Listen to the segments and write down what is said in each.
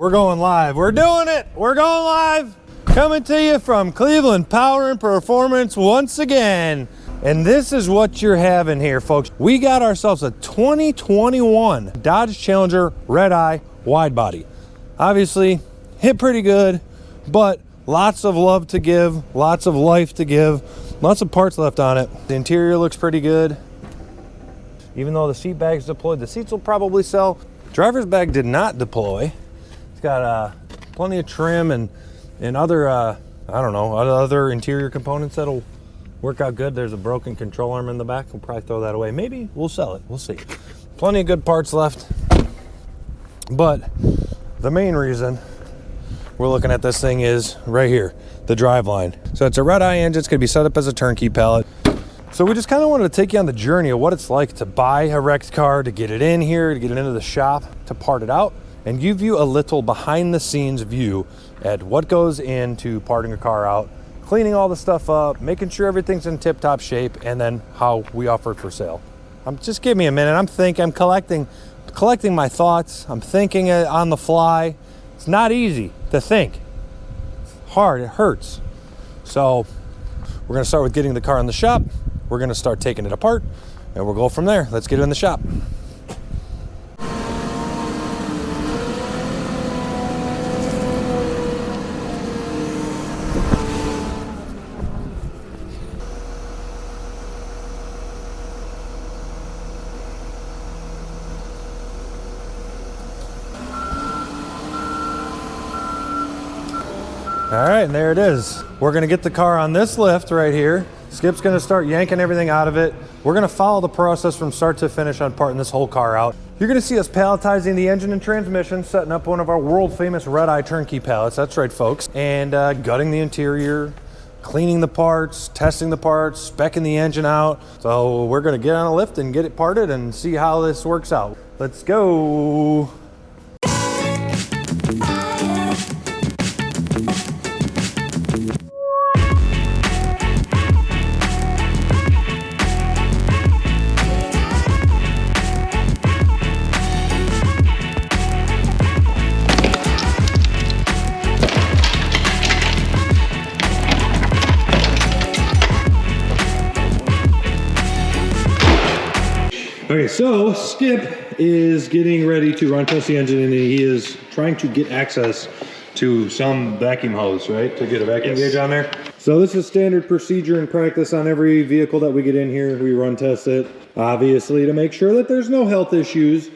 We're going live. We're doing it. We're going live. Coming to you from Cleveland Power and Performance once again. And this is what you're having here, folks. We got ourselves a 2021 Dodge Challenger Redeye wide body. Obviously, hit pretty good, but lots of love to give, lots of life to give, lots of parts left on it. The interior looks pretty good. Even though the seat bag's deployed, the seats will probably sell. Driver's bag did not deploy. It's got plenty of trim and other, I don't know, other interior components that'll work out good. There's a broken control arm in the back. We'll probably throw that away. Maybe we'll sell it. We'll see. Plenty of good parts left. But the main reason we're looking at this thing is right here, the driveline. So it's a Redeye engine. It's going to be set up as a turnkey pallet. So we just kind of wanted to take you on the journey of what it's like to buy a wrecked car, to get it in here, to get it into the shop, to part it out, and give you a little behind the scenes view at what goes into parting a car out, cleaning all the stuff up, making sure everything's in tip-top shape, and then how we offer it for sale. Just give me a minute. I'm collecting my thoughts. I'm thinking on the fly. It's not easy to think. It's hard. It hurts. So we're going to start with getting the car in the shop. We're going to start taking it apart, and we'll go from there. Let's get it in the shop. All right, and there it is. We're gonna get the car on this lift right here. Skip's gonna start yanking everything out of it. We're gonna follow the process from start to finish on parting this whole car out. You're gonna see us palletizing the engine and transmission, setting up one of our world famous Redeye turnkey pallets. That's right, folks. And gutting the interior, cleaning the parts, testing the parts, speccing the engine out. So we're gonna get on a lift and get it parted and see how this works out. Let's go. Okay, so Skip is getting ready to run test the engine, and he is trying to get access to some vacuum hose, right? To get a vacuum gauge on there. So this is standard procedure and practice on every vehicle that we get in here. We run test it, obviously, to make sure that there's no health issues.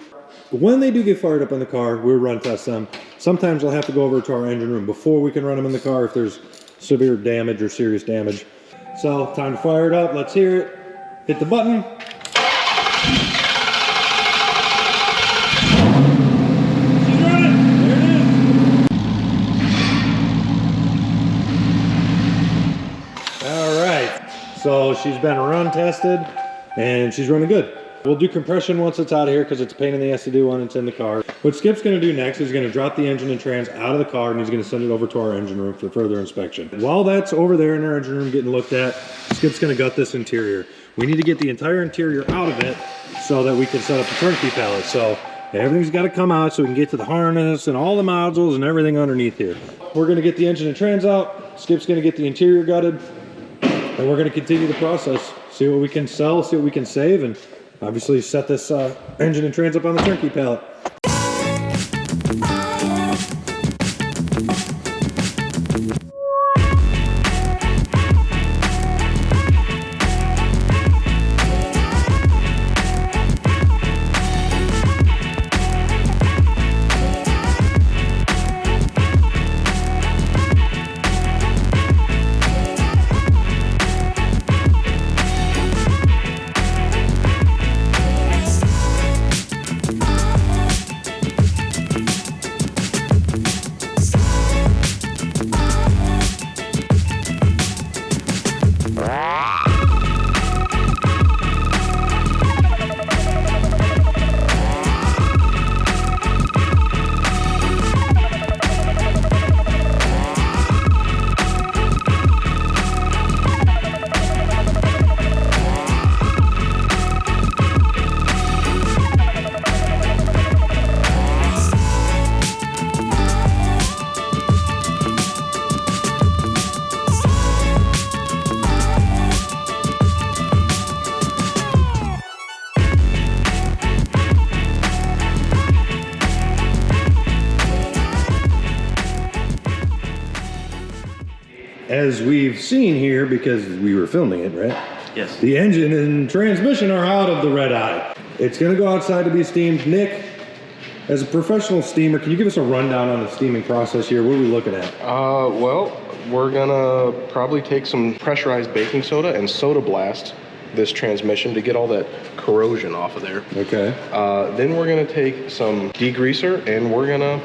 When they do get fired up in the car, we run test them. Sometimes I'll have to go over to our engine room before we can run them in the car if there's severe damage or serious damage. So time to fire it up. Let's hear it. Hit the button. So she's been run tested and she's running good. We'll do compression once it's out of here because it's a pain in the ass to do when it's in the car. What Skip's gonna do next is he's gonna drop the engine and trans out of the car, and he's gonna send it over to our engine room for further inspection. While that's over there in our engine room getting looked at, Skip's gonna gut this interior. We need to get the entire interior out of it so that we can set up the turnkey pallet. So everything's gotta come out so we can get to the harness and all the modules and everything underneath here. We're gonna get the engine and trans out. Skip's gonna get the interior gutted. And we're going to continue the process, see what we can sell, see what we can save, and obviously set this engine and trans up on the turnkey pallet. as we've seen here, because we were filming it, right? Yes. The engine and transmission are out of the Redeye. It's gonna go outside to be steamed. Nick, as a professional steamer, can you give us a rundown on the steaming process here? What are we looking at? Well, we're gonna probably take some pressurized baking soda and soda blast this transmission to get all that corrosion off of there. Okay. Then we're gonna take some degreaser and we're gonna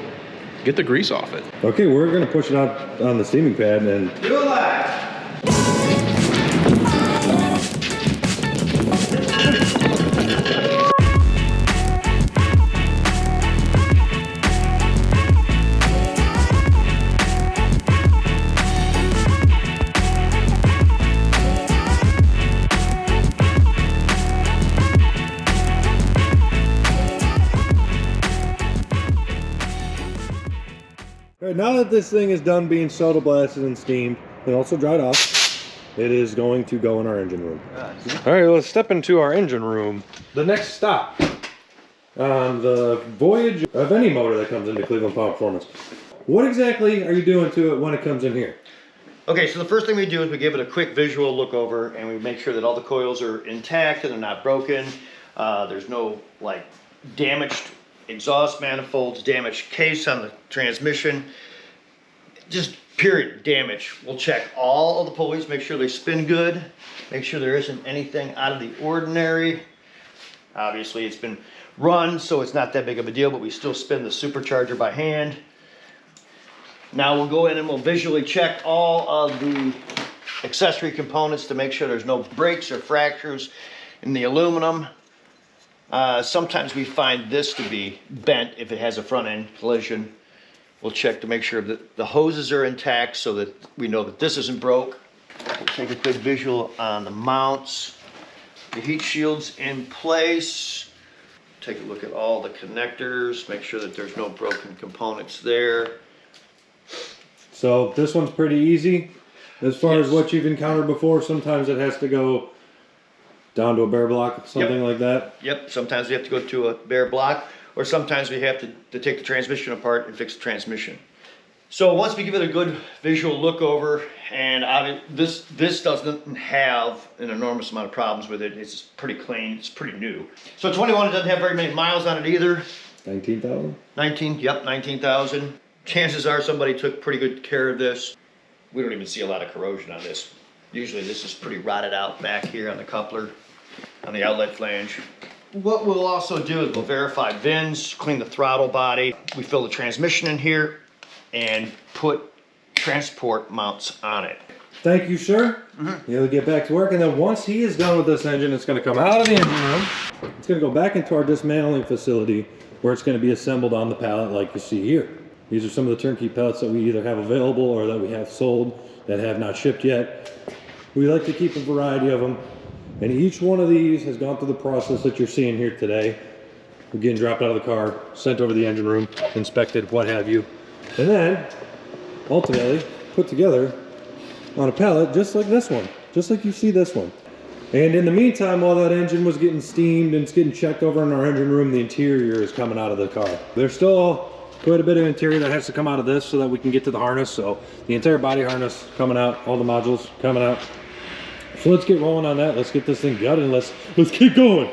get the grease off it. Okay, we're gonna push it out on the steaming pad and Do it live. All right, now that this thing is done being soda blasted and steamed and also dried off, it is going to go in our engine room. All right, let's step into our engine room. The next stop on the voyage of any motor that comes into Cleveland Power Performance. What exactly are you doing to it when it comes in here? Okay, so the first thing we do is we give it a quick visual look over and we make sure that all the coils are intact and they're not broken. There's no like damaged exhaust manifolds, damaged case on the transmission, just period damage. We'll check all of the pulleys, make sure they spin good, make sure there isn't anything out of the ordinary. Obviously it's been run, so it's not that big of a deal, but we still spin the supercharger by hand. Now we'll go in and we'll visually check all of the accessory components to make sure there's no breaks or fractures in the aluminum. Sometimes we find this to be bent if it has a front end collision. We'll check to make sure that the hoses are intact so that we know that this isn't broke. We'll take a quick visual on the mounts. The heat shield's in place. Take a look at all the connectors, make sure that there's no broken components there. So this one's pretty easy. As far as Yes. what you've encountered before, sometimes it has to go down to a bare block, something like that. Yep, sometimes we have to go to a bare block, or sometimes we have to take the transmission apart and fix the transmission. So once we give it a good visual look over, and this doesn't have an enormous amount of problems with it. It's pretty clean, it's pretty new. So 21, it doesn't have very many miles on it either. 19,000? 19,000. Chances are somebody took pretty good care of this. We don't even see a lot of corrosion on this. Usually this is pretty rotted out back here on the coupler, on the outlet flange. What we'll also do is we'll verify VINs, clean the throttle body. We fill the transmission in here and put transport mounts on it. Thank you, sir. He'll get back to work, and then once he is done with this engine, it's going to come out of the engine room. It's going to go back into our dismantling facility where it's going to be assembled on the pallet like you see here. These are some of the turnkey pellets that we either have available or that we have sold that have not shipped yet. We like to keep a variety of them, and each one of these has gone through the process that you're seeing here today. We're getting dropped out of the car, sent over to the engine room, inspected, what have you, and then ultimately put together on a pallet just like this one, just like you see this one. And in the meantime, while that engine was getting steamed and it's getting checked over in our engine room, the interior is coming out of the car. There's still quite a bit of interior that has to come out of this so that we can get to the harness. So the entire body harness coming out, all the modules coming out. So let's get rolling on that. Let's get this thing gutted and let's keep going.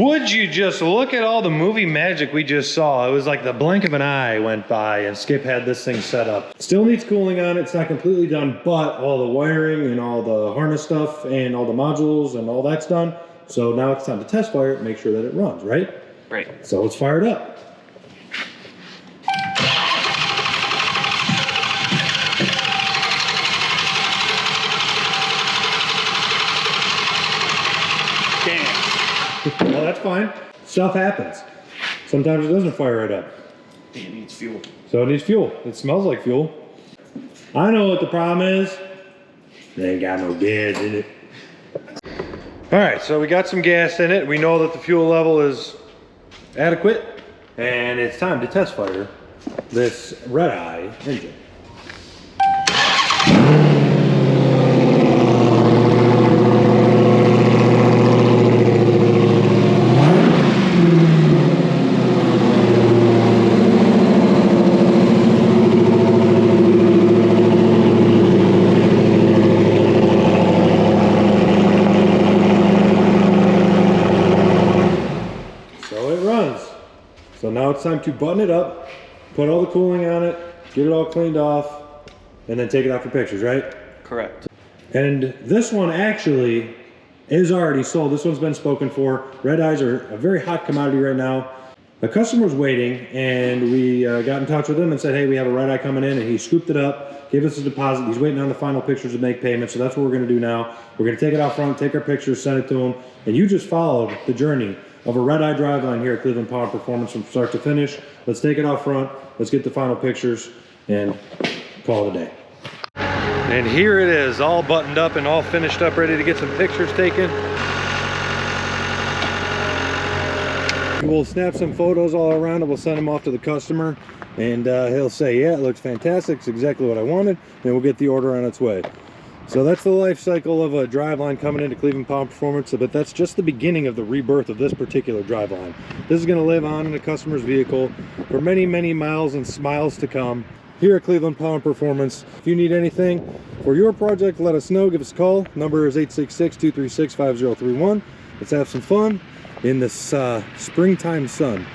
Would you just look at all the movie magic we just saw? It was like the blink of an eye went by and Skip had this thing set up. Still needs cooling on it. It's not completely done, but all the wiring and all the harness stuff and all the modules and all that's done. So now it's time to test fire it, make sure that it runs, right? Right. So let's fire it up. Well, that's fine. Stuff happens. Sometimes it doesn't fire right up. It needs fuel. So it needs fuel. It smells like fuel. I know what the problem is. They ain't got no gas in it. All right, so we got some gas in it. We know that the fuel level is adequate. And it's time to test fire this Redeye engine. So now it's time to button it up, put all the cooling on it, get it all cleaned off, and then take it out for pictures, right? Correct. And this one actually is already sold. This one's been spoken for. Redeyes are a very hot commodity right now. A customer's waiting, and we got in touch with him and said, hey, we have a Redeye coming in, and he scooped it up, gave us a deposit. He's waiting on the final pictures to make payment, so that's what we're gonna do now. We're gonna take it out front, take our pictures, send it to him, and you just followed the journey of a Redeye driveline here at Cleveland Power Performance from start to finish. Let's take it out front, let's get the final pictures, and call it a day. And here it is, all buttoned up and all finished up, ready to get some pictures taken. We'll snap some photos all around and we'll send them off to the customer, and he'll say, yeah, it looks fantastic, it's exactly what I wanted, and we'll get the order on its way. So that's the life cycle of a driveline coming into Cleveland Power Performance, but that's just the beginning of the rebirth of this particular driveline. This is going to live on in a customer's vehicle for many, many miles and smiles to come here at Cleveland Power Performance. If you need anything for your project, let us know. Give us a call. Number is 866-236-5031. Let's have some fun in this springtime sun.